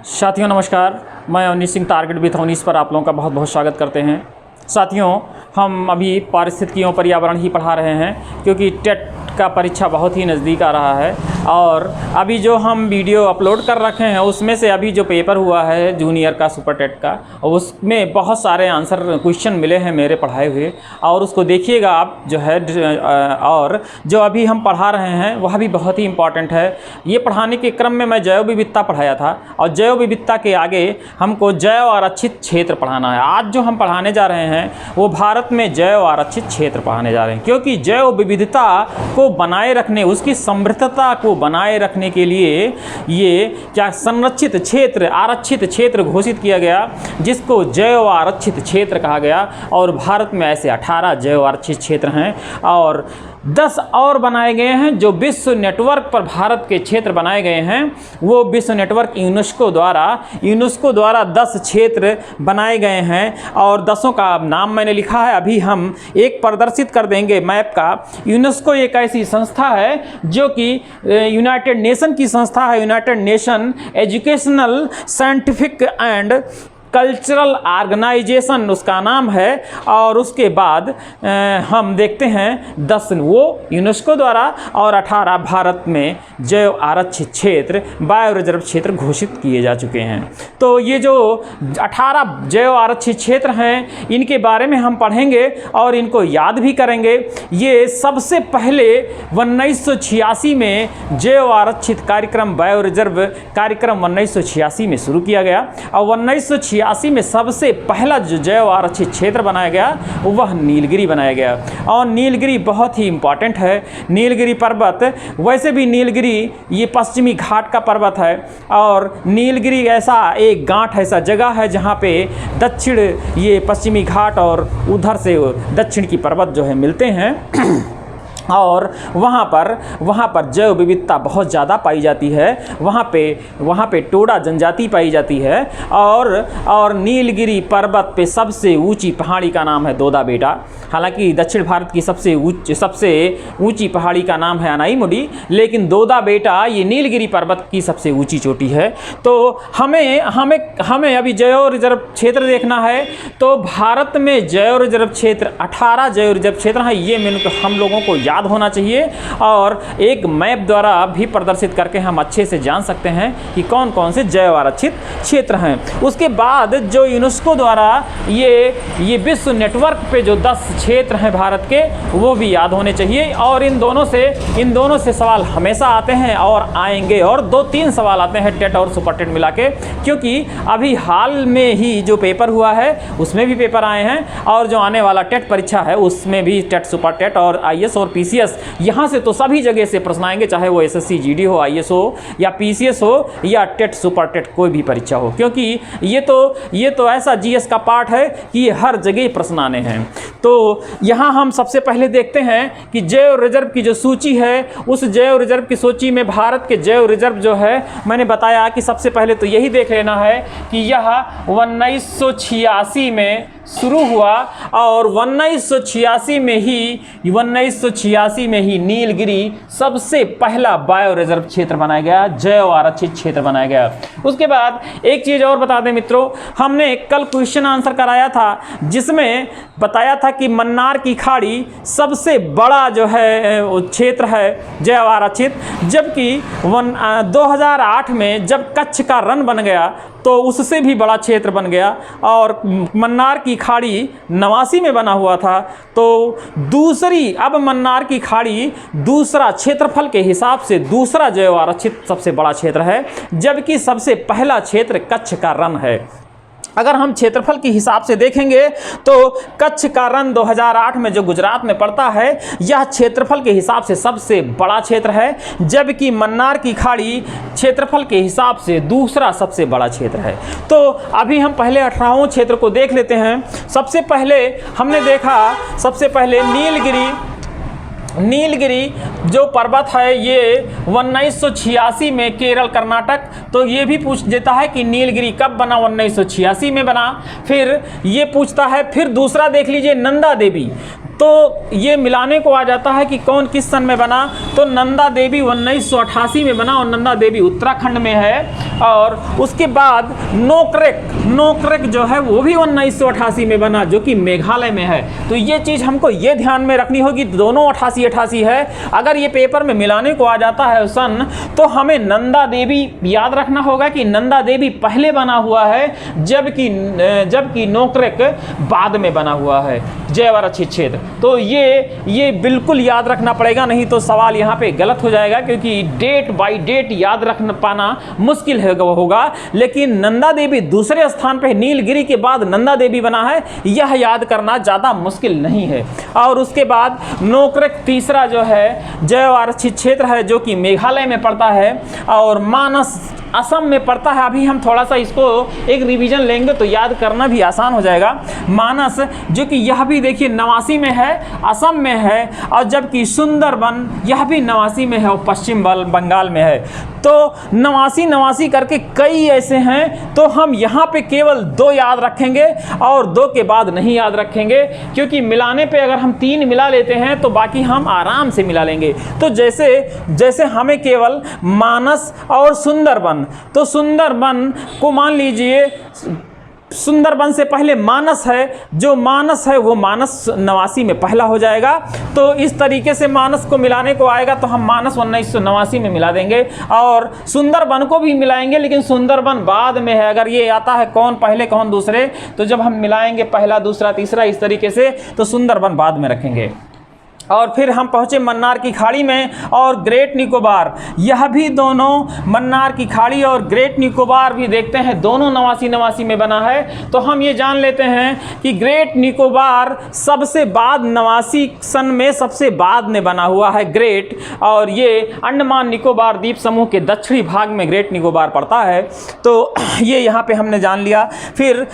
साथियों नमस्कार, मैं अवनीश सिंह टारगेट विथ अवनीश पर आप लोगों का बहुत बहुत स्वागत करते हैं। साथियों, हम अभी पारिस्थितिकियों पर्यावरण ही पढ़ा रहे हैं क्योंकि टेट का परीक्षा बहुत ही नज़दीक आ रहा है और अभी जो हम वीडियो अपलोड कर रखे हैं उसमें से अभी जो पेपर हुआ है जूनियर का सुपर टेट का, उसमें बहुत सारे आंसर क्वेश्चन मिले हैं मेरे पढ़ाए हुए, और उसको देखिएगा आप जो है। और जो अभी हम पढ़ा रहे हैं वह भी बहुत ही इम्पॉर्टेंट है। ये पढ़ाने के क्रम में मैं जैव विविधता पढ़ाया था और जैव विविधता के आगे हमको जैव आरक्षित क्षेत्र पढ़ाना है। आज जो हम पढ़ाने जा रहे हैं वो भारत में जैव आरक्षित क्षेत्र पढ़ाने जा रहे हैं, क्योंकि जैव विविधता को बनाए रखने, उसकी समृद्धता को बनाए रखने के लिए ये क्या संरक्षित क्षेत्र, आरक्षित क्षेत्र घोषित किया गया, जिसको जैव आरक्षित क्षेत्र कहा गया। और भारत में ऐसे 18 जैव आरक्षित क्षेत्र हैं और 10 और बनाए गए हैं। जो विश्व नेटवर्क पर भारत के क्षेत्र बनाए गए हैं वो विश्व नेटवर्क यूनेस्को द्वारा 10 क्षेत्र बनाए गए हैं और 10 का नाम मैंने लिखा है, अभी हम एक प्रदर्शित कर देंगे मैप का। यूनेस्को एक ऐसी संस्था है जो कि यूनाइटेड नेशन की संस्था है, United Nation educational scientific and cultural organisation उसका नाम है। और उसके बाद हम देखते हैं 10 वो यूनेस्को द्वारा और 18 भारत में जैव आरक्षित क्षेत्र, बायो रिजर्व क्षेत्र घोषित किए जा चुके हैं। तो ये जो 18 जैव आरक्षित क्षेत्र हैं इनके बारे में हम पढ़ेंगे और इनको याद भी करेंगे। ये सबसे पहले 1986 में जैव आरक्षित कार्यक्रम, बायो रिजर्व कार्यक्रम 1986 में शुरू किया गया और 1986 में सबसे पहला जो जैव आरक्षित क्षेत्र बनाया गया वह नीलगिरी बनाया गया। और नीलगिरी बहुत ही इंपॉर्टेंट है। नीलगिरी पर्वत, वैसे भी नीलगिरी ये पश्चिमी घाट का पर्वत है और नीलगिरी ऐसा एक गांठ, ऐसा जगह है जहां पे दक्षिण ये पश्चिमी घाट और उधर से दक्षिण की पर्वत जो है मिलते हैं और वहाँ पर जैव विविधता बहुत ज़्यादा पाई जाती है। वहाँ पे टोडा जनजाति पाई जाती है और नीलगिरी पर्वत पे सबसे ऊंची पहाड़ी का नाम है दोदा बेटा। हालांकि दक्षिण भारत की सबसे ऊंची पहाड़ी का नाम है अनाईमुडी, लेकिन दोदा बेटा ये नीलगिरी पर्वत की सबसे ऊंची चोटी है। तो हमें अभी जैव रिजर्व क्षेत्र देखना है। तो भारत में जैव रिजर्व क्षेत्र 18 जैव रिजर्व क्षेत्र हैं। ये हम लोगों को याद होना चाहिए और एक मैप द्वारा भी प्रदर्शित करके हम अच्छे से जान सकते हैं कि कौन कौन से जैव आरक्षित क्षेत्र हैं। उसके बाद जो यूनेस्को द्वारा ये विश्व नेटवर्क पे जो 10 क्षेत्र हैं भारत के, वो भी याद होने चाहिए। और इन दोनों से सवाल हमेशा आते हैं और आएंगे, और 2-3 सवाल आते हैं टेट और सुपर टेट मिला के, क्योंकि अभी हाल में ही जो पेपर हुआ है उसमें भी पेपर आए हैं और जो आने वाला टेट परीक्षा है उसमें भी टेट, सुपर टेट और आईएएस और पीसीएस, यहाँ से तो सभी जगह से प्रश्न आएंगे, चाहे वो एसएससी जीडी हो, आईएएस हो या पीसीएस हो या टेट सुपर टेट कोई भी परीक्षा हो, क्योंकि ये तो ऐसा जीएस का पार्ट है कि ये हर जगह प्रश्न आने हैं। तो यहाँ हम सबसे पहले देखते हैं कि जैव रिजर्व की जो सूची है, उस जैव रिजर्व की सूची में भारत के जैव रिजर्व जो है, मैंने बताया कि सबसे पहले तो यही देख लेना है कि यह 1986 में शुरू हुआ और 1986 में ही नीलगिरी सबसे पहला बायो रिजर्व क्षेत्र बनाया गया, जैव आरक्षित क्षेत्र बनाया गया। उसके बाद एक चीज़ और बता दें मित्रों, हमने कल क्वेश्चन आंसर कराया था जिसमें बताया था कि मन्नार की खाड़ी सबसे बड़ा जो है क्षेत्र है जैव आरक्षित, जबकि 2008 में जब कच्छ का रन बन गया तो उससे भी बड़ा क्षेत्र बन गया और मन्नार की खाड़ी 89 में बना हुआ था। तो अब मन्नार की खाड़ी दूसरा क्षेत्रफल के हिसाब से दूसरा जैव आरक्षित सबसे बड़ा क्षेत्र है, जबकि सबसे पहला क्षेत्र कच्छ का रन है। अगर हम क्षेत्रफल के हिसाब से देखेंगे तो कच्छ का रन 2008 में जो गुजरात में पड़ता है, यह क्षेत्रफल के हिसाब से सबसे बड़ा क्षेत्र है, जबकि मन्नार की खाड़ी क्षेत्रफल के हिसाब से दूसरा सबसे बड़ा क्षेत्र है। तो अभी हम पहले 18वें क्षेत्र को देख लेते हैं। सबसे पहले हमने देखा, सबसे पहले नीलगिरी जो पर्वत है ये 1986 में केरल कर्नाटक, तो ये भी पूछ देता है कि नीलगिरी कब बना, 1986 में बना। फिर ये पूछता है, फिर दूसरा देख लीजिए नंदा देवी, तो ये मिलाने को आ जाता है कि कौन किस सन में बना। तो नंदा देवी 1988 में बना और नंदा देवी उत्तराखंड में है। और उसके बाद नोकरेक जो है वो भी 1988 में बना, जो कि मेघालय में है। तो ये चीज़ हमको ये ध्यान में रखनी होगी, दोनों 88 है। अगर ये पेपर में मिलाने को आ जाता है सन, तो हमें नंदा देवी याद रखना होगा कि नंदा देवी पहले बना हुआ है, जबकि नोकरेक बाद में बना हुआ है, जैव आरक्षित क्षेत्र। तो ये बिल्कुल याद रखना पड़ेगा, नहीं तो सवाल यहाँ पे गलत हो जाएगा, क्योंकि डेट बाय डेट याद रख पाना मुश्किल होगा। लेकिन नंदा देवी दूसरे स्थान पे नीलगिरी के बाद नंदा देवी बना है, यह याद करना ज़्यादा मुश्किल नहीं है। और उसके बाद नोकरेक तीसरा जो है जैव आरक्षित क्षेत्र है, जो कि मेघालय में पड़ता है, और मानस असम में पड़ता है। अभी हम थोड़ा सा इसको एक रिवीजन लेंगे तो याद करना भी आसान हो जाएगा। मानस जो कि यह भी देखिए 89 में है, असम में है, और जबकि सुंदरबन यह भी 89 में है और पश्चिम बंगाल में है। तो 89 करके कई ऐसे हैं, तो हम यहाँ पे केवल 2 याद रखेंगे और 2 के बाद नहीं याद रखेंगे, क्योंकि मिलाने पे अगर हम 3 मिला लेते हैं तो बाकी हम आराम से मिला लेंगे। तो जैसे हमें केवल मानस और सुंदरबन, तो सुंदरबन को मान लीजिए, सुंदरबन से पहले मानस है, जो मानस है वो मानस 89 में पहला हो जाएगा। तो इस तरीके से मानस को मिलाने को आएगा तो हम मानस 1989 में मिला देंगे, और सुंदरबन को भी मिलाएंगे, लेकिन सुंदरबन बाद में है। अगर ये आता है कौन पहले कौन दूसरे, तो जब हम मिलाएंगे पहला दूसरा तीसरा इस तरीके से, तो सुंदरबन बाद में रखेंगे। और फिर हम पहुँचे मन्नार की खाड़ी में और ग्रेट निकोबार, यह भी दोनों मन्नार की खाड़ी और ग्रेट निकोबार भी देखते हैं दोनों 89 में बना है। तो हम ये जान लेते हैं कि ग्रेट निकोबार सबसे बाद 89 सन में सबसे बाद में बना हुआ है ग्रेट, और ये अंडमान निकोबार द्वीप समूह के दक्षिणी भाग में ग्रेट निकोबार पड़ता है। तो ये यहाँ पे हमने जान लिया। फिर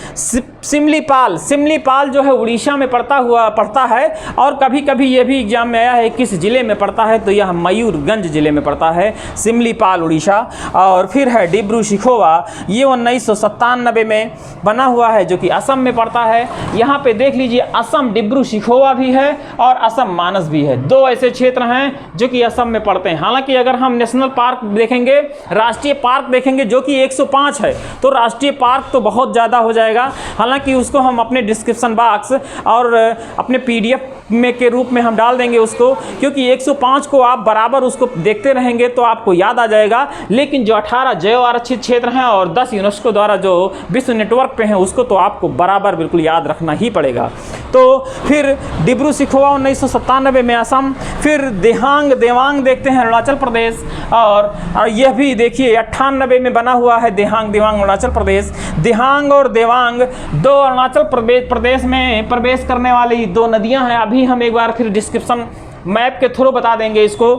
सिमलीपाल जो है उड़ीसा में पड़ता है, और कभी कभी ये भी एग्जाम में आया है किस जिले में पड़ता है, तो यह मयूरगंज जिले में पड़ता है, सिमलीपाल उड़ीसा। और फिर है डिब्रू सिखोवा, ये 1997 में बना हुआ है, जो कि असम में पड़ता है। यहाँ पे देख लीजिए असम डिब्रू सिखोवा भी है और असम मानस भी है, 2 ऐसे क्षेत्र हैं जो कि असम में पड़ते हैं। हालांकि अगर हम नेशनल पार्क देखेंगे, राष्ट्रीय पार्क देखेंगे, जो कि 105 है, तो राष्ट्रीय पार्क तो बहुत ज़्यादा हो जाएगा। हालांकि उसको हम अपने डिस्क्रिप्शन बॉक्स और अपने PDF में के रूप में हम डाल देंगे उसको, क्योंकि 105 को आप बराबर उसको देखते रहेंगे तो आपको याद आ जाएगा। लेकिन जो 18 जैव आरक्षित क्षेत्र हैं और 10 यूनेस्को द्वारा जो विश्व नेटवर्क पे हैं, उसको तो आपको बराबर बिल्कुल याद रखना ही पड़ेगा। तो फिर डिब्रू सिखोवा 1997 में असम, फिर देवांग देखते हैं अरुणाचल प्रदेश, और यह भी देखिए 98 में बना हुआ है देवांग अरुणाचल प्रदेश। देहांग और देवांग 2 अरुणाचल प्रदेश में प्रवेश करने वाली 2 नदियां हैं। अभी हम एक बार फिर डिस्क्रिप्शन मैप के थ्रू बता देंगे इसको।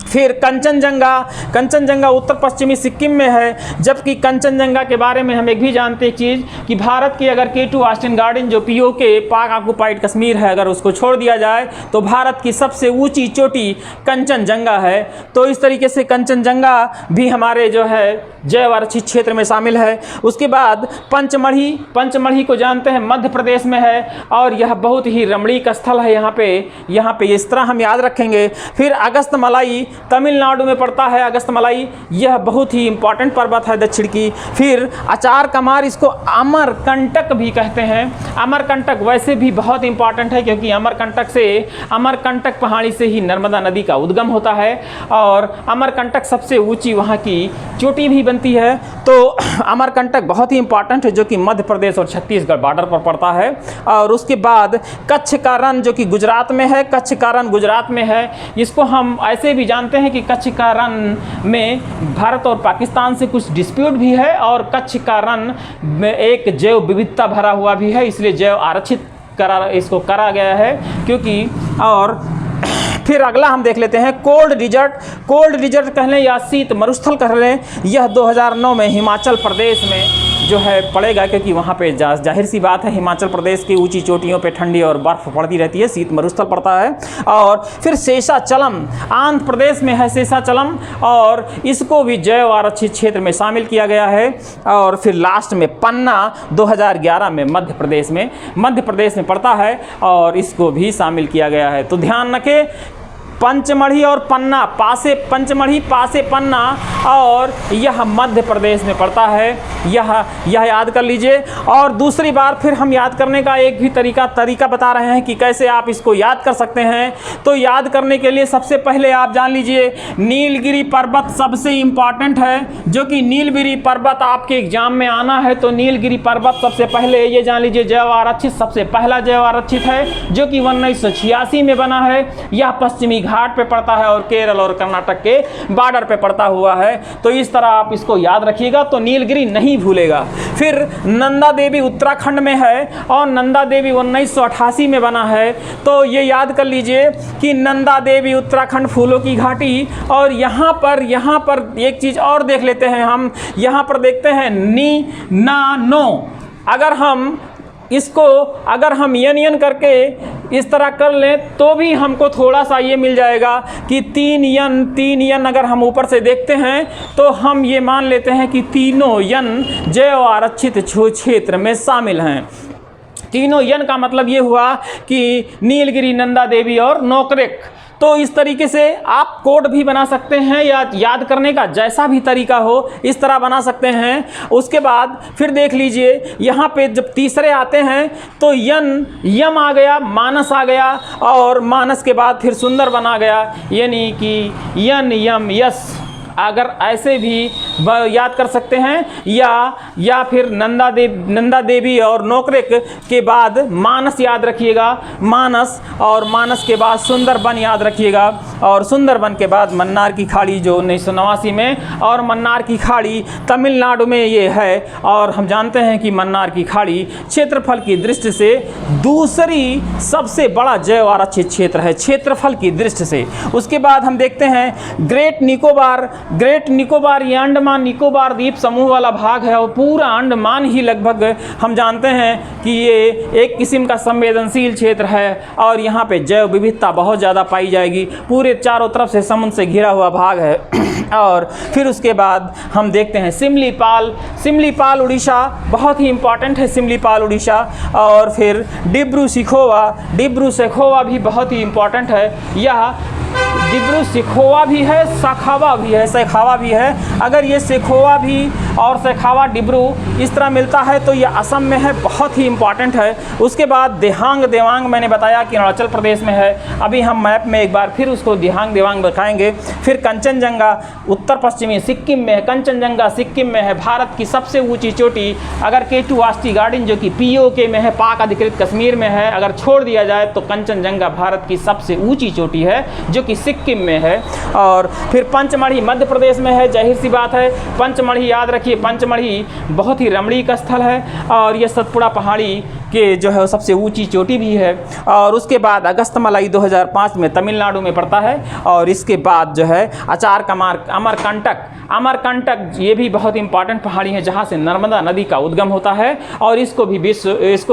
फिर कंचनजंगा उत्तर पश्चिमी सिक्किम में है, जबकि कंचनजंगा के बारे में हम एक भी जानते एक चीज़ कि भारत की अगर K2 ऑस्टिन गार्डन जो POK पाक ऑक्युपाइड कश्मीर है, अगर उसको छोड़ दिया जाए तो भारत की सबसे ऊंची चोटी कंचनजंगा है। तो इस तरीके से कंचनजंगा भी हमारे जो है जैव आरक्षित क्षेत्र में शामिल है। उसके बाद पंचमढ़ी को जानते हैं मध्य प्रदेश में है, और यह बहुत ही रमणीक स्थल है। यहाँ पे इस तरह हम याद रखेंगे। फिर अगस्तमलाई तमिलनाडु में पड़ता है, अगस्तमलाई यह बहुत ही इंपॉर्टेंट पर्वत है दक्षिण की। फिर अचार कमार, इसको अमरकंटक भी कहते हैं। अमरकंटक वैसे भी बहुत इंपॉर्टेंट है, क्योंकि अमरकंटक पहाड़ी से ही नर्मदा नदी का उद्गम होता है, और अमरकंटक सबसे ऊंची वहाँ की चोटी भी बनती है। तो अमरकंटक बहुत ही इंपॉर्टेंट है, जो कि मध्य प्रदेश और छत्तीसगढ़ बॉर्डर पर पड़ता है। और उसके बाद कच्छ का रण, जो कि गुजरात में है, कच्छ का रण गुजरात में है। इसको हम ऐसे भी जानते हैं कि कच्छ का रण में भारत और पाकिस्तान से कुछ डिस्प्यूट भी है, और कच्छ का रण में एक जैव विविधता भरा हुआ भी है, इसलिए जैव आरक्षित इसको करा गया है। क्योंकि और फिर अगला हम देख लेते हैं कोल्ड डिजर्ट कह लें या शीत मरुस्थल कह लें, यह 2009 में हिमाचल प्रदेश में जो है पड़ेगा, क्योंकि वहाँ पे जाहिर सी बात है हिमाचल प्रदेश की ऊंची चोटियों पे ठंडी और बर्फ़ पड़ती रहती है, शीत मरुस्थल पड़ता है। और फिर शेषाचलम आंध्र प्रदेश में है शेषाचलम, और इसको भी जैव आरक्षित क्षेत्र में शामिल किया गया है। और फिर लास्ट में पन्ना 2011 में मध्य प्रदेश में पड़ता है और इसको भी शामिल किया गया है। तो ध्यान रखें, पंचमढ़ी और पन्ना, पासे पंचमढ़ी पासे पन्ना, और यह मध्य प्रदेश में पड़ता है। यह याद कर लीजिए। और दूसरी बार फिर हम याद करने का एक भी तरीका बता रहे हैं कि कैसे आप इसको याद कर सकते हैं। तो याद करने के लिए सबसे पहले आप जान लीजिए नीलगिरी पर्वत सबसे इम्पॉर्टेंट है, जो कि नीलगिरी पर्वत आपके एग्जाम में आना है। तो नीलगिरी पर्वत सबसे पहले ये जान लीजिए जैव आरक्षित, सबसे पहला जैव आरक्षित है, जो कि 1986 में बना है। यह पश्चिमी घाट पे पड़ता है और केरल और कर्नाटक के बॉर्डर पे पड़ता हुआ है। तो इस तरह आप इसको याद रखिएगा, तो नीलगिरी नहीं भूलेगा। फिर नंदा देवी उत्तराखंड में है और नंदा देवी 1988 में बना है। तो ये याद कर लीजिए कि नंदा देवी उत्तराखंड फूलों की घाटी। और यहाँ पर एक चीज़ और देख लेते हैं हम, यहाँ पर देखते हैं नी ना नो। अगर हम यन करके इस तरह कर लें तो भी हमको थोड़ा सा ये मिल जाएगा कि तीन यन अगर हम ऊपर से देखते हैं तो हम ये मान लेते हैं कि तीनों यन जैव आरक्षित क्षेत्र में शामिल हैं। तीनों यन का मतलब ये हुआ कि नीलगिरी, नंदा देवी और नोकरेक। तो इस तरीके से आप कोड भी बना सकते हैं या याद करने का जैसा भी तरीका हो इस तरह बना सकते हैं। उसके बाद फिर देख लीजिए यहाँ पे जब तीसरे आते हैं तो यम आ गया, मानस आ गया, और मानस के बाद फिर सुंदर बना गया, यानी कि यन यम यस। अगर ऐसे भी याद कर सकते हैं, या फिर नंदा देवी और नोकरेक के बाद मानस याद रखिएगा, मानस, और मानस के बाद सुंदरबन याद रखिएगा, और सुंदरबन के बाद मन्नार की खाड़ी जो 1989 में, और मन्नार की खाड़ी तमिलनाडु में ये है। और हम जानते हैं कि मन्नार की खाड़ी क्षेत्रफल की दृष्टि से दूसरी सबसे बड़ा जैव आरक्षित क्षेत्र है क्षेत्रफल की दृष्टि से। उसके बाद हम देखते हैं ग्रेट निकोबार, ये अंडमान निकोबार द्वीप समूह वाला भाग है, और पूरा अंडमान ही लगभग हम जानते हैं कि ये एक किस्म का संवेदनशील क्षेत्र है, और यहाँ पे जैव विविधता बहुत ज़्यादा पाई जाएगी। पूरे चारों तरफ से समुद्र से घिरा हुआ भाग है। और फिर उसके बाद हम देखते हैं सिमलीपाल उड़ीसा, बहुत ही इंपॉर्टेंट है सिमलीपाल उड़ीसा। और फिर डिब्रू सखोवा भी बहुत ही इंपॉर्टेंट है। यह डिब्रू सिखोवा भी है, सखावा भी है। अगर ये सिखोवा भी और सखावा डिब्रू इस तरह मिलता है तो ये असम में है, बहुत ही इंपॉर्टेंट है। उसके बाद देवांग मैंने बताया कि अरुणाचल प्रदेश में है। अभी हम मैप में एक बार फिर उसको देवांग दिखाएंगे। फिर कंचनजंगा उत्तर पश्चिमी सिक्किम में है, कंचनजंगा सिक्किम में है, भारत की सबसे ऊँची चोटी। अगर K2 आस्टी गार्डन जो कि POK में है, पाक अधिकृत कश्मीर में है, अगर छोड़ दिया जाए तो कंचनजंगा भारत की सबसे ऊँची चोटी है जो कि सिक्किम में है। और फिर पंचमढ़ी मध्य प्रदेश में है, जाहिर सी बात है। पंचमढ़ी याद रखिए, पंचमढ़ी बहुत ही रमणीक स्थल है, और ये सतपुड़ा पहाड़ी के जो है सबसे ऊंची चोटी भी है। और उसके बाद अगस्तमलाई 2005 में तमिलनाडु में पड़ता है। और इसके बाद जो है अमरकंटक ये भी बहुत इंपॉर्टेंट पहाड़ी है, जहाँ से नर्मदा नदी का उद्गम होता है, और इसको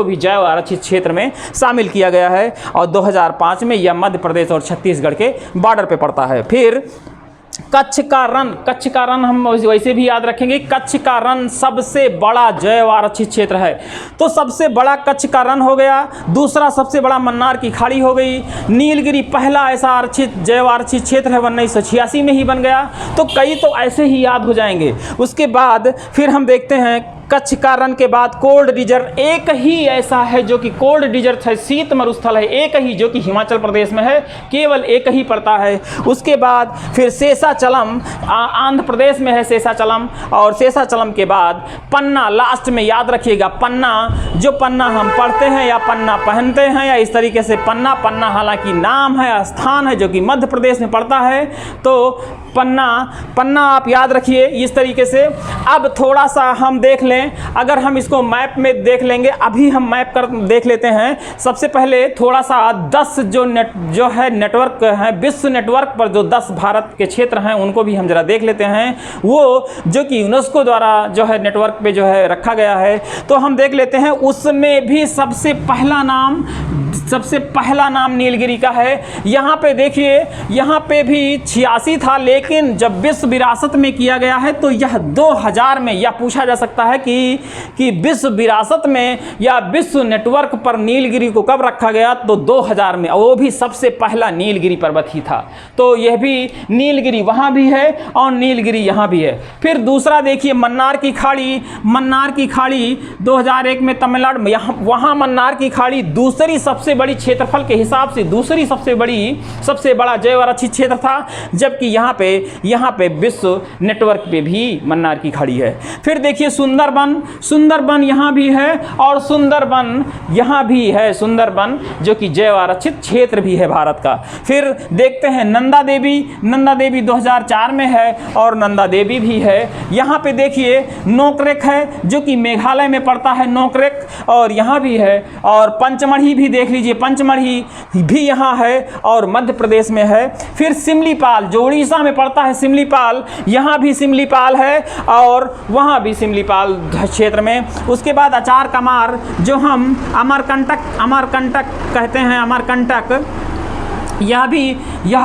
भी जैव आरक्षित क्षेत्र में शामिल किया गया है। और 2005 में यह मध्य प्रदेश और छत्तीसगढ़ के बॉर्डर पे पड़ता है। फिर कच्छ का रण हम वैसे भी याद रखेंगे। कच्छ का रण सबसे बड़ा जैव आरक्षित क्षेत्र है। तो सबसे बड़ा कच्छ का रण हो गया, दूसरा सबसे बड़ा मन्नार की खाड़ी हो गई। नीलगिरी पहला ऐसा जैव आरक्षित क्षेत्र है, 1986 में ही बन गया। तो कई तो ऐसे ही याद हो जाएंगे। उसके बाद फिर हम देखते हैं कच्छ का रण के बाद कोल्ड डिजर्ट, एक ही ऐसा है जो कि कोल्ड डिजर्ट है, शीत मरुस्थल है, एक ही जो कि हिमाचल प्रदेश में है, केवल एक ही पड़ता है। उसके बाद फिर शेषाचलम आंध्र प्रदेश में है शेषाचलम। और शेषाचलम के बाद पन्ना लास्ट में याद रखिएगा। पन्ना हम पढ़ते हैं या पन्ना पहनते हैं या इस तरीके से पन्ना हालांकि नाम है, स्थान है जो कि मध्य प्रदेश में पड़ता है। तो पन्ना, पन्ना आप याद रखिए इस तरीके से। अब थोड़ा सा हम देख लें, अगर हम इसको मैप में देख लेंगे, अभी हम मैप कर देख लेते हैं। सबसे पहले थोड़ा सा 10 जो है नेटवर्क है, विश्व नेटवर्क पर जो 10 भारत के क्षेत्र हैं उनको भी हम जरा देख लेते हैं, वो जो कि यूनेस्को द्वारा जो है नेटवर्क पे जो है रखा गया है। तो हम देख लेते हैं, उसमें भी सबसे पहला नाम नीलगिरी का है। यहाँ पे देखिए, यहाँ पे भी 86 था, लेकिन जब विश्व विरासत में किया गया है तो यह 2000 में, यह पूछा जा सकता है कि विश्व विरासत में या विश्व नेटवर्क पर नीलगिरी को कब रखा गया, तो 2000 में, वो भी सबसे पहला नीलगिरी पर्वत ही था। तो यह भी नीलगिरी वहाँ भी है और नीलगिरी यहाँ भी है। फिर दूसरा देखिए मन्नार की खाड़ी, मन्नार की खाड़ी 2001 में तमिलनाडु में, वहाँ मन्नार की खाड़ी दूसरी सबसे बड़ी क्षेत्रफल के हिसाब से दूसरी सबसे बड़ा जैव आरक्षित क्षेत्र था, जबकि यहाँ पे विश्व नेटवर्क पे भी मन्नार की खाड़ी है। फिर देखिए सुंदरबन यहाँ भी है और सुंदरबन यहाँ भी है, सुंदरबन जो कि जैव आरक्षित क्षेत्र भी है भारत का। फिर देखते हैं नंदा देवी 2004 में है और नंदा देवी भी है। यहाँ पे देखिए नोकरेक है जो कि मेघालय में पड़ता है, नोकरेक, और यहाँ भी है। और पंचमढ़ी भी देख लीजिए, पंचमढ़ी भी यहाँ है और मध्य प्रदेश में है। फिर सिमलीपाल जो उड़ीसा में पड़ता है, सिमलीपाल, यहाँ भी सिमलीपाल है और वहाँ भी सिमलीपाल क्षेत्र में। उसके बाद अचार कमार जो हम अमरकंटक कहते हैं, अमरकंटक, यह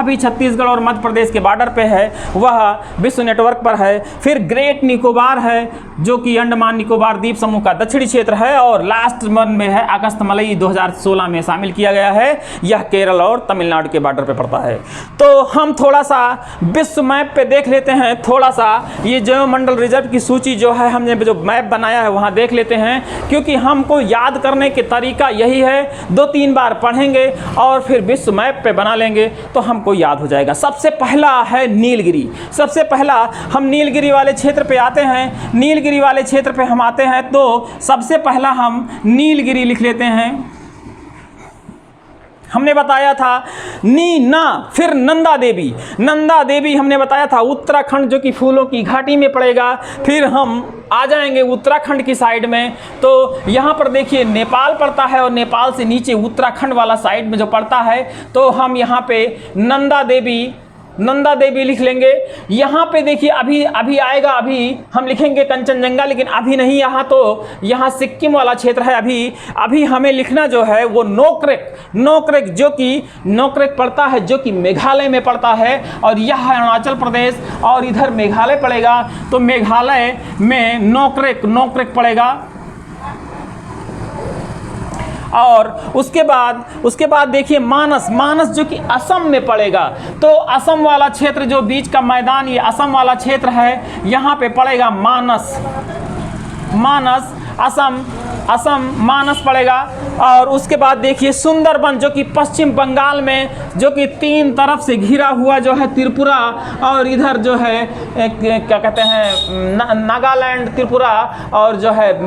भी छत्तीसगढ़ और मध्य प्रदेश के बॉर्डर पे है, वह विश्व नेटवर्क पर है। फिर ग्रेट निकोबार है जो कि अंडमान निकोबार द्वीप समूह का दक्षिणी क्षेत्र है और लास्ट वन में है अगस्तमलई 2016 में शामिल किया गया है, यह केरल और तमिलनाडु के बॉर्डर पे पड़ता है। तो हम थोड़ा सा विश्व मैप पे देख लेते हैं, थोड़ा सा ये जैव मंडल रिजर्व की सूची जो है हमने जो मैप बनाया है वहाँ देख लेते हैं, क्योंकि हमको याद करने के तरीका यही है, 2-3 बार पढ़ेंगे और फिर विश्व मैप पे बना लेंगे तो हमको याद हो जाएगा। सबसे पहला है नीलगिरी। सबसे पहला हम नीलगिरी वाले क्षेत्र पे आते हैं, नीलगिरी वाले क्षेत्र पे हम आते हैं तो सबसे पहला हम नीलगिरी लिख लेते हैं। हमने बताया था फिर नंदा देवी हमने बताया था उत्तराखंड जो कि फूलों की घाटी में पड़ेगा। फिर हम आ जाएंगे उत्तराखंड की साइड में, तो यहाँ पर देखिए नेपाल पड़ता है और नेपाल से नीचे उत्तराखंड वाला साइड में जो पड़ता है, तो हम यहाँ पे नंदा देवी लिख लेंगे। यहाँ पे देखिए अभी आएगा, अभी हम लिखेंगे कंचनजंगा, लेकिन अभी नहीं, यहाँ सिक्किम वाला क्षेत्र है। अभी हमें लिखना जो है वो नोकरेक जो कि नोकरेक पड़ता है, जो कि मेघालय में पड़ता है, और यह है अरुणाचल प्रदेश और इधर मेघालय पड़ेगा, तो मेघालय में नोकरेक पड़ेगा। और उसके बाद देखिए मानस जो कि असम में पड़ेगा, तो असम वाला क्षेत्र जो बीच का मैदान, ये असम वाला क्षेत्र है, यहाँ पे पड़ेगा असम मानस पड़ेगा। और उसके बाद देखिए सुंदरबन जो कि पश्चिम बंगाल में, जो कि 3 तरफ से घिरा हुआ जो है त्रिपुरा, और इधर जो है क्या कहते हैं नागालैंड, त्रिपुरा और जो है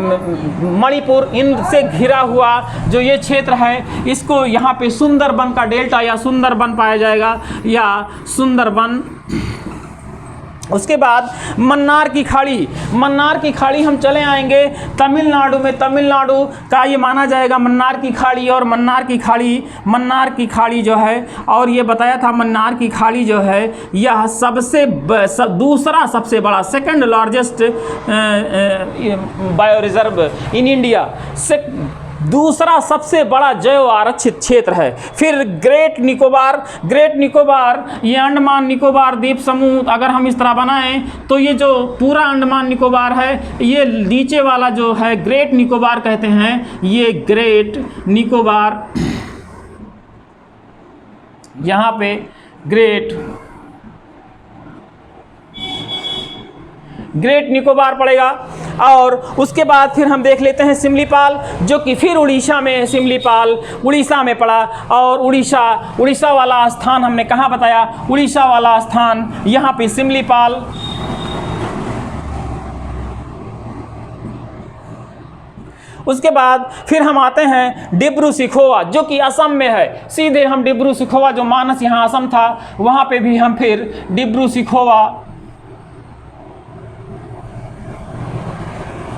मणिपुर, इनसे घिरा हुआ जो ये क्षेत्र है, इसको यहाँ पे सुंदरबन का डेल्टा या सुंदरबन पाया जाएगा, या सुंदरबन। उसके बाद मन्नार की खाड़ी हम चले आएंगे तमिलनाडु में, तमिलनाडु का ये माना जाएगा मन्नार की खाड़ी। और मन्नार की खाड़ी जो है, और ये बताया था मन्नार की खाड़ी जो है यह दूसरा सबसे बड़ा, second largest bio reserve in India से दूसरा सबसे बड़ा जैव आरक्षित क्षेत्र है। फिर ग्रेट निकोबार ये अंडमान निकोबार द्वीप समूह, अगर हम इस तरह बनाएं तो ये जो पूरा अंडमान निकोबार है, ये नीचे वाला जो है ग्रेट निकोबार कहते हैं, ये ग्रेट निकोबार, यहाँ पे ग्रेट निकोबार पड़ेगा। और उसके बाद फिर हम देख लेते हैं सिमलीपाल, जो कि फिर उड़ीसा में, सिमलीपाल उड़ीसा में पड़ा। और उड़ीसा वाला स्थान हमने कहाँ बताया, उड़ीसा वाला स्थान यहाँ पे सिमलीपाल। उसके बाद फिर हम आते हैं डिब्रू सिखोवा जो कि असम में है। सीधे हम डिब्रू सिखोवा, जो मानस यहाँ असम था, वहाँ पे भी हम फिर डिब्रू सिखोवा,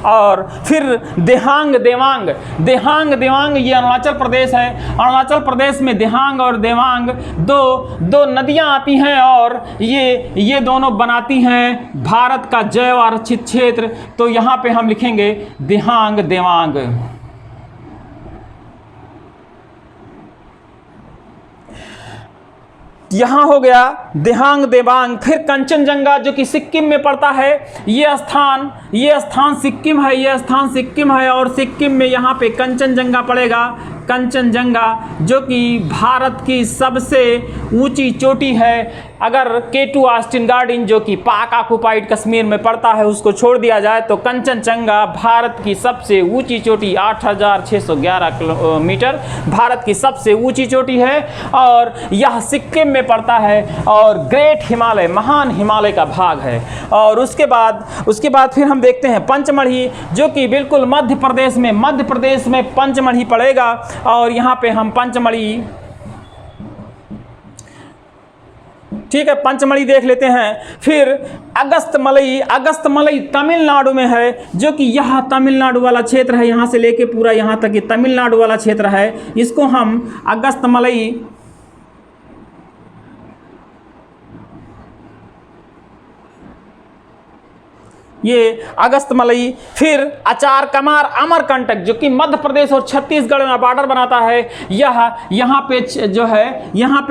और फिर देहांग देवांग। देहांग देवांग ये अरुणाचल प्रदेश है। अरुणाचल प्रदेश में देहांग और देवांग दो नदियां आती हैं और ये दोनों बनाती हैं भारत का जैव आरक्षित क्षेत्र। तो यहाँ पे हम लिखेंगे देहांग देवांग। यहाँ हो गया देहांग देवांग। फिर कंचनजंगा जो कि सिक्किम में पड़ता है। ये स्थान सिक्किम है, ये स्थान सिक्किम है और सिक्किम में यहाँ पे कंचनजंगा पड़ेगा। कंचनजंगा जो कि भारत की सबसे ऊंची चोटी है। अगर K2 ऑस्टिन गार्डन जो कि पाक ऑक्युपाइड कश्मीर में पड़ता है उसको छोड़ दिया जाए तो कंचनजंगा भारत की सबसे ऊंची चोटी 8611 मीटर भारत की सबसे ऊंची चोटी है और यह सिक्किम में पड़ता है और ग्रेट हिमालय, महान हिमालय का भाग है। और उसके बाद फिर हम देखते हैं पंचमढ़ी जो कि बिल्कुल मध्य प्रदेश में पंचमढ़ी पड़ेगा और यहाँ पे हम पंचमढ़ी, ठीक है, पंचमढ़ी देख लेते हैं। फिर अगस्तमलई तमिलनाडु में है जो कि यह तमिलनाडु वाला क्षेत्र है, यहाँ से लेके पूरा यहाँ तक ये तमिलनाडु वाला क्षेत्र है। इसको हम अगस्तमलई, ये अगस्तमलई। फिर अचार कमार अमरकंटक जो कि मध्य प्रदेश और छत्तीसगढ़ में बॉर्डर बनाता है। यहाँ पे जो है यहाँ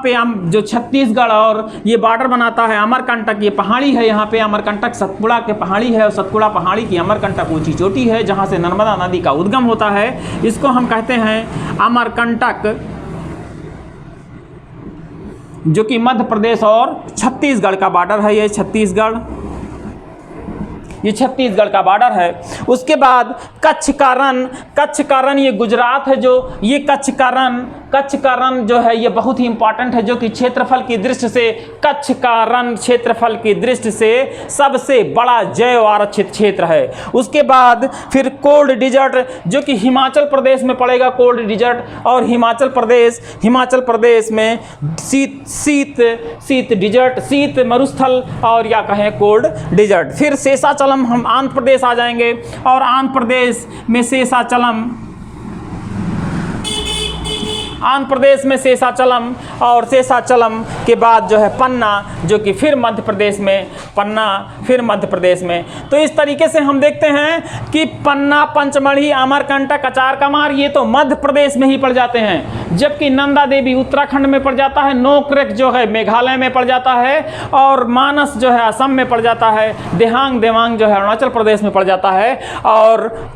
पे हम जो छत्तीसगढ़ और ये बॉर्डर बनाता है अमरकंटक, ये पहाड़ी है। यहाँ पे अमरकंटक सतपुड़ा के पहाड़ी है और सतपुड़ा पहाड़ी की अमरकंटक ऊंची चोटी है जहाँ से नर्मदा नदी का उद्गम होता है। इसको हम कहते हैं अमरकंटक जो कि मध्य प्रदेश और छत्तीसगढ़ का बॉर्डर है। ये छत्तीसगढ़ का बॉर्डर है। उसके बाद कच्छ का रण ये गुजरात है। जो ये कच्छ का रण जो है ये बहुत ही इंपॉर्टेंट है जो कि क्षेत्रफल की दृष्टि से कच्छ का रण क्षेत्रफल की दृष्टि से सबसे बड़ा जैव आरक्षित क्षेत्र है। उसके बाद फिर कोल्ड डिजर्ट जो कि हिमाचल प्रदेश में पड़ेगा, कोल्ड डिजर्ट। और हिमाचल प्रदेश में शीत डिजर्ट, शीत मरुस्थल और या कहें कोल्ड डिजर्ट। फिर शेषाचलम, हम आंध्र प्रदेश आ जाएंगे और आंध्र प्रदेश में और शेषाचलम के बाद जो है पन्ना जो कि फिर मध्य प्रदेश में। तो इस तरीके से हम देखते हैं कि पन्ना, पंचमढ़ी, अमरकंटक, अचार कमार ये तो मध्य प्रदेश में ही पड़ जाते हैं, जबकि नंदा देवी उत्तराखंड में पड़ जाता है, नोकरेक जो है मेघालय में पड़ जाता है और मानस जो है असम में पड़ जाता है, देहांग देवांग जो है अरुणाचल प्रदेश में पड़ जाता है और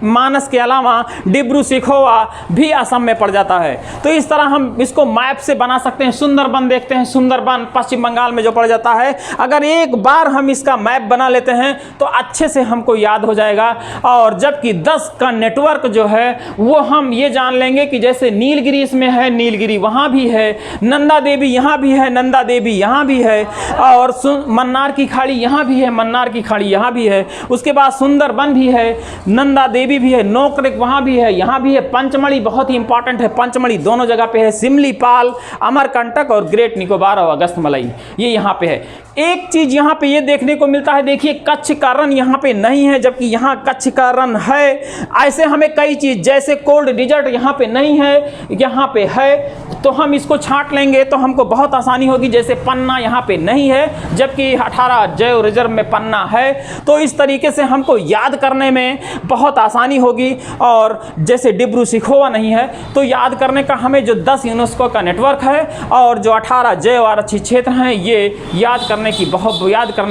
मानस के अलावा डिब्रू सिखोवा भी असम में पड़ जाता है। तो इस तरह हम इसको मैप से बना सकते हैं। सुंदरबन देखते हैं, सुंदरबन पश्चिम बंगाल में जो पड़ जाता है। अगर एक बार हम इसका मैप बना लेते हैं तो अच्छे से हमको याद हो जाएगा। और जबकि 10 का नेटवर्क जो है वो हम ये जान लेंगे कि जैसे नीलगिरी इसमें है, नीलगिरी वहाँ भी है, नंदा देवी यहाँ भी है, नंदा देवी यहाँ भी है और मन्नार की खाड़ी यहाँ भी है, मन्नार की खाड़ी यहाँ भी है। उसके बाद सुंदरबन भी है, नंदा देवी भी है, नोकरेक वहाँ भी है, यहाँ भी है। पंचमढ़ी बहुत ही इंपॉर्टेंट है, पंचमढ़ी दोनों जगह पे है। सिमलीपाल, अमरकंटक और ग्रेट निकोबार और अगस्तमलई ये यहाँ पे है। एक चीज यहाँ पे ये देखने को मिलता है, देखिए कच्छ का रण यहाँ पे नहीं है जबकि यहाँ कच्छ का रण है। ऐसे हमें कई चीज, जैसे कोल्ड डिजर्ट यहाँ पे नहीं है, यहाँ पे है, तो हम इसको छांट लेंगे तो हमको बहुत आसानी होगी। जैसे पन्ना यहाँ पे नहीं है जबकि 18 जैव रिजर्व में पन्ना है, तो इस तरीके से हमको याद करने में बहुत आसानी होगी। और जैसे डिब्रू सिखोवा नहीं है तो याद करने का हमें जो 10 यूनेस्को का नेटवर्क है और जो 18 जैव आरक्षित क्षेत्र हैं ये याद करने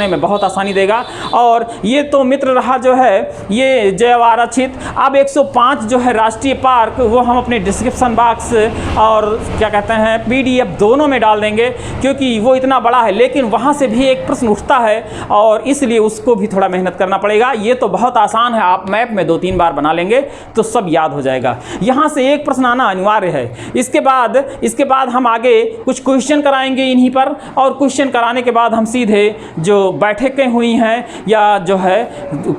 में बहुत आसानी देगा। और ये तो मित्र रहा जो है ये जैव आरक्षित। अब 105 जो है राष्ट्रीय पार्क वो हम अपने डिस्क्रिप्शन बॉक्स और क्या कहते हैं PDF दोनों में डाल देंगे, क्योंकि वो इतना बड़ा है लेकिन वहाँ से भी एक प्रश्न उठता है और इसलिए उसको भी थोड़ा मेहनत करना पड़ेगा। ये तो बहुत आसान है, आप मैप में 2-3 बार बना लेंगे तो सब याद हो जाएगा। यहाँ से एक प्रश्न आना अनिवार्य है। इसके बाद हम आगे कुछ क्वेश्चन कराएंगे इन्हीं पर, और क्वेश्चन कराने के बाद हम सीधे जो बैठकें हुई हैं या जो है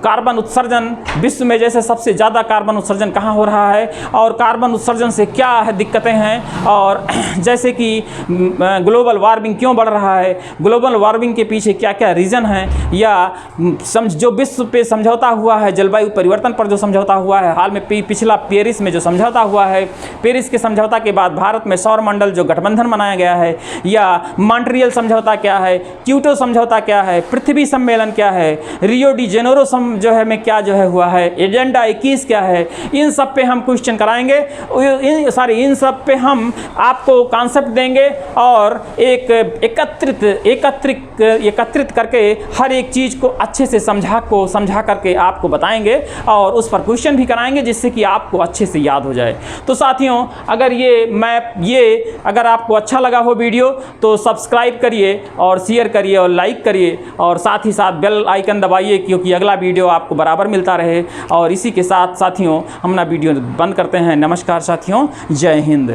कार्बन उत्सर्जन, विश्व में जैसे सबसे ज़्यादा कार्बन उत्सर्जन कहाँ हो रहा है और कार्बन उत्सर्जन से क्या है दिक्कतें हैं, और जैसे कि ग्लोबल वार्मिंग क्यों बढ़ रहा है, ग्लोबल वार्मिंग के पीछे क्या क्या रीज़न है, या जो विश्व पे समझौता हुआ है जलवायु परिवर्तन पर जो समझौता हुआ है हाल में पिछला पेरिस में जो समझौता हुआ है, पेरिस के समझौता के बाद भारत में सौर मंडल जो गठबंधन बनाया गया है, या मॉन्ट्रियल समझौता क्या है, क्योटो समझौता क्या है, पृथ्वी सम्मेलन क्या है, रियो डी जेनेरो जो है में क्या जो है हुआ है, एजेंडा 21 क्या है, इन सब पे हम क्वेश्चन कराएंगे। इन सब पे हम आपको कॉन्सेप्ट देंगे और एक एकत्रित करके हर एक चीज़ को अच्छे से समझा करके आपको बताएंगे और उस पर क्वेश्चन भी कराएंगे जिससे कि आपको अच्छे से याद हो जाए। तो साथियों, अगर अगर आपको अच्छा लगा हो वीडियो तो सब्सक्राइब करिए और शेयर करिए और लाइक करिए, और साथ ही साथ बेल आइकन दबाइए क्योंकि अगला वीडियो आपको बराबर मिलता रहे। और इसी के साथ साथियों हम अपना वीडियो बंद करते हैं। नमस्कार साथियों, जय हिंद।